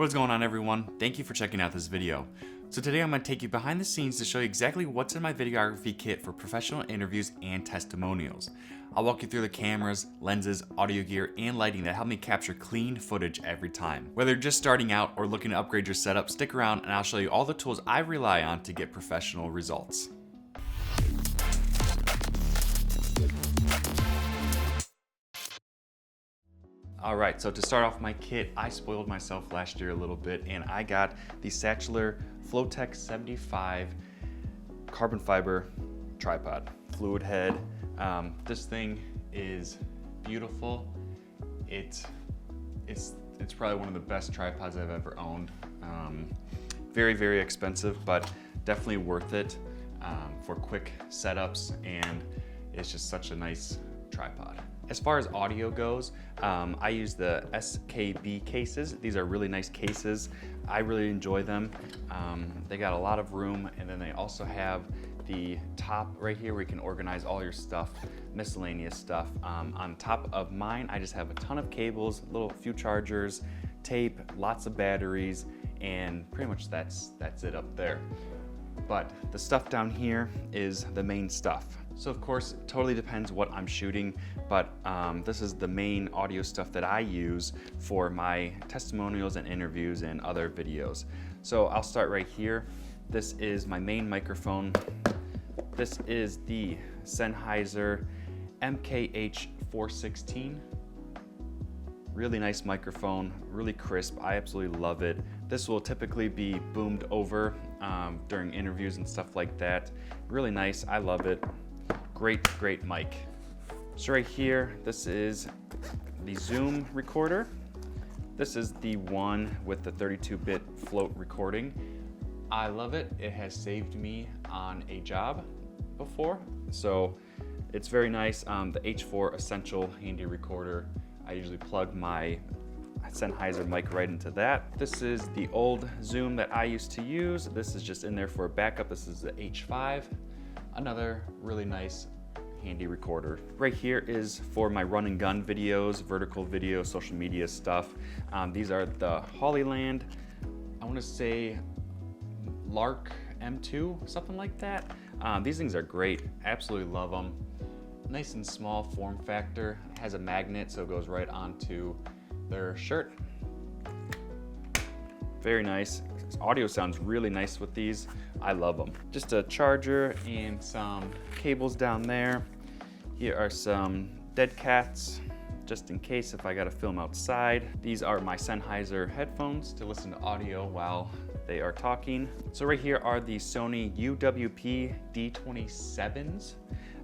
What is going on, everyone? Thank you for checking out this video. So today I'm going to take you behind the scenes to show you exactly what's in my videography kit for professional interviews and testimonials. I'll walk you through the cameras, lenses, audio gear, and lighting that help me capture clean footage every time. Whether you're just starting out or looking to upgrade your setup, stick around and I'll show you all the tools I rely on to get professional results. Alright, so to start off my kit, I spoiled myself last year a little bit and I got the Satchler Flowtech 75 carbon fiber tripod, fluid head. This thing is beautiful. It's probably one of the best tripods I've ever owned. Very, very expensive, but definitely worth it for quick setups, and it's just such a nice tripod. As far as audio goes, I use the SKB cases. These are really nice cases. I really enjoy them. They got a lot of room, and then they also have the top right here where you can organize all your stuff, miscellaneous stuff. On top of mine, I just have a ton of cables, few chargers, tape, lots of batteries, and pretty much that's it up there. But the stuff down here is the main stuff. So of course, it totally depends what I'm shooting, but this is the main audio stuff that I use for my testimonials and interviews and other videos. So I'll start right here. This is my main microphone. This is the Sennheiser MKH416. Really nice microphone, really crisp. I absolutely love it. This will typically be boomed over during interviews and stuff like that. Really nice, I love it. Great mic. So right here, this is the Zoom recorder. This is the one with the 32-bit float recording. I love it. It has saved me on a job before, so it's very nice. The H4 Essential Handy Recorder. I usually plug my Sennheiser mic right into that. This is the old Zoom that I used to use. This is just in there for a backup. This is the H5. Another really nice handy recorder. Right here is for my run and gun videos, vertical video, social media stuff. These are the Hollyland, I want to say Lark M2, something like that. These things are great, absolutely love them. Nice and small form factor, has a magnet so it goes right onto their shirt. Very nice. Audio sounds really nice with these. I love them. Just a charger and some cables down there. Here are some dead cats, just in case if I gotta film outside. These are my Sennheiser headphones to listen to audio while they are talking. So right here are the Sony UWP D27s.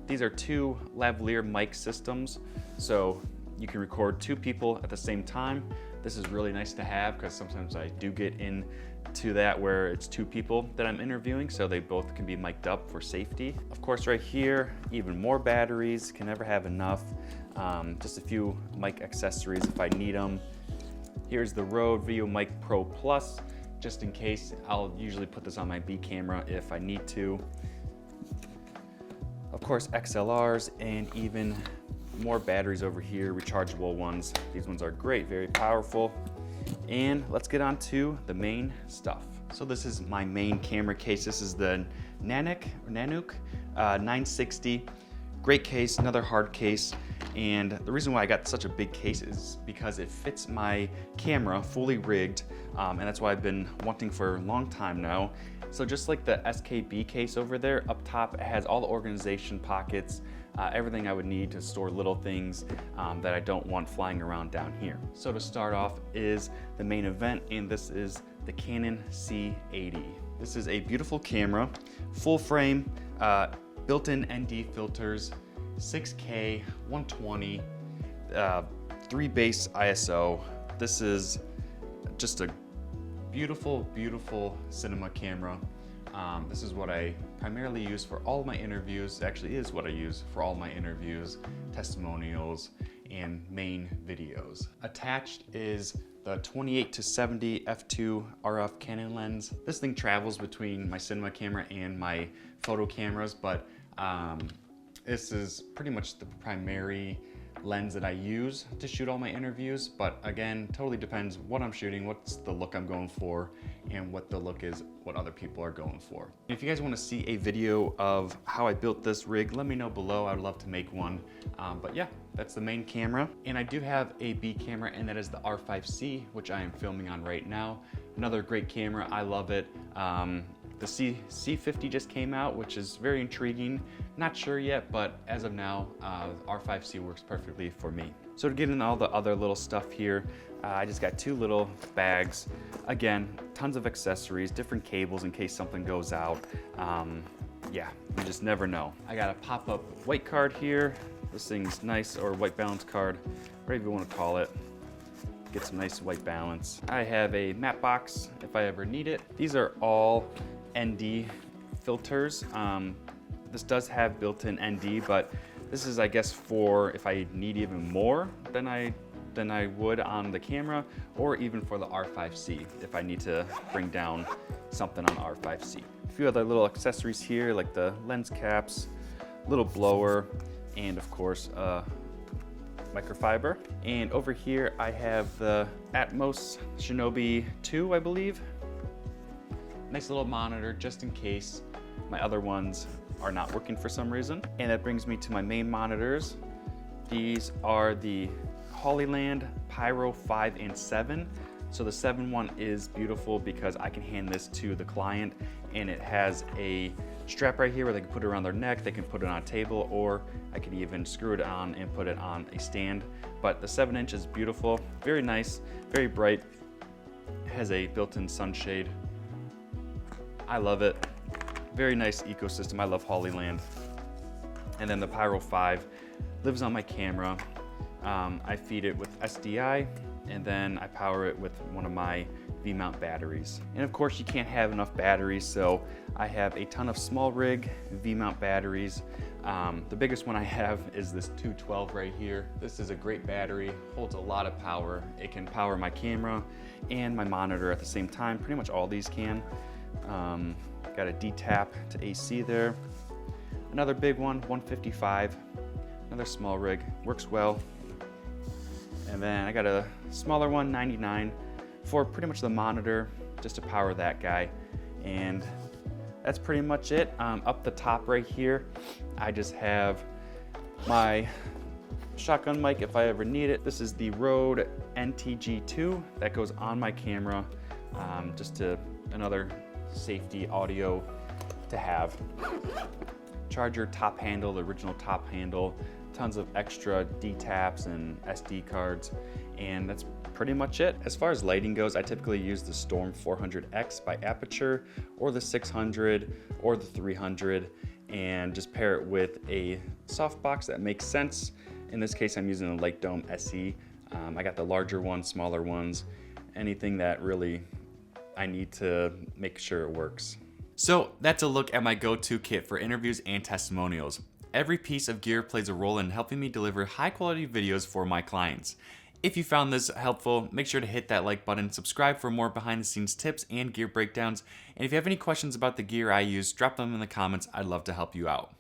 These are two lavalier mic systems, so you can record two people at the same time. This is really nice to have because sometimes I do get into that where it's two people that I'm interviewing, so they both can be mic'd up for safety. Of course, right here, even more batteries, can never have enough. Just a few mic accessories if I need them. Here's the Rode Video Mic Pro Plus, just in case. I'll usually put this on my B camera if I need to. Of course, XLRs and even more batteries over here, rechargeable ones. These ones are great, very powerful. And let's get on to the main stuff. So this is my main camera case. This is the Nanook 960. Great case, another hard case. And the reason why I got such a big case is because it fits my camera fully rigged. And that's why I've been wanting for a long time now. So just like the SKB case over there, up top it has all the organization pockets, everything I would need to store little things that I don't want flying around down here. So to start off is the main event, and this is the Canon C80. This is a beautiful camera, full frame, built-in ND filters, 6K, 120, 3 base ISO. This is just a beautiful cinema camera. This is what I primarily use for all of my interviews. Actually is what I use for all my interviews, testimonials, and main videos. Attached is the 28-70 f2 RF Canon lens. This thing travels between my cinema camera and my photo cameras, but this is pretty much the primary lens that I use to shoot all my interviews, but again, totally depends what I'm shooting, what's the look I'm going for, and what the look is, what other people are going for. If you guys want to see a video of how I built this rig, let me know below. I'd love to make one. But yeah, that's the main camera. And I do have a B camera, and that is the R5C, which I am filming on right now. Another great camera, I love it. The C50 just came out, which is very intriguing. Not sure yet, but as of now, R5C works perfectly for me. So to get into all the other little stuff here, I just got 2 little bags. Again, tons of accessories, different cables in case something goes out. Yeah, you just never know. I got a pop-up white card here. This thing's nice, or white balance card, whatever you want to call it. Get some nice white balance. I have a matte box if I ever need it. These are all ND filters. This does have built-in ND, but this is, I guess, for if I need even more than I would on the camera, or even for the R5C if I need to bring down something on R5C. A few other little accessories here, like the lens caps, little blower, and of course microfiber. And over here I have the Atmos Shinobi 2, I believe. Nice little monitor just in case my other ones are not working for some reason. And that brings me to my main monitors. These are the Hollyland Pyro 5 and 7. So the 7 one is beautiful because I can hand this to the client, and it has a strap right here where they can put it around their neck, they can put it on a table, or I can even screw it on and put it on a stand. But the 7-inch is beautiful, very nice, very bright. It has a built-in sunshade. I love it. Very nice ecosystem. I love Hollyland. And then the Pyro 5 lives on my camera. I feed it with SDI, and then I power it with one of my V-mount batteries. And of course, you can't have enough batteries, so I have a ton of small rig V-mount batteries. The biggest one I have is this 212 right here. This is a great battery, holds a lot of power. It can power my camera and my monitor at the same time. Pretty much all these can. Got a D-tap to AC there. Another big one, 155. Another small rig, works well. And then I got a smaller one, 99, for pretty much the monitor, just to power that guy. And that's pretty much it. Up the top right here, I just have my shotgun mic if I ever need it. This is the Rode NTG2 that goes on my camera, just to another safety audio to have. Charger top handle, the original top handle, tons of extra D-taps and SD cards, and that's pretty much it. As far as lighting goes, I typically use the Storm 400X by Aperture, or the 600, or the 300, and just pair it with a softbox that makes sense. In this case, I'm using the Light Dome SE. I got the larger ones, smaller ones, anything that really I need to make sure it works. So that's a look at my go-to kit for interviews and testimonials. Every piece of gear plays a role in helping me deliver high quality videos for my clients. If you found this helpful, make sure to hit that like button, subscribe for more behind the scenes tips and gear breakdowns, and if you have any questions about the gear I use, drop them in the comments. I'd love to help you out.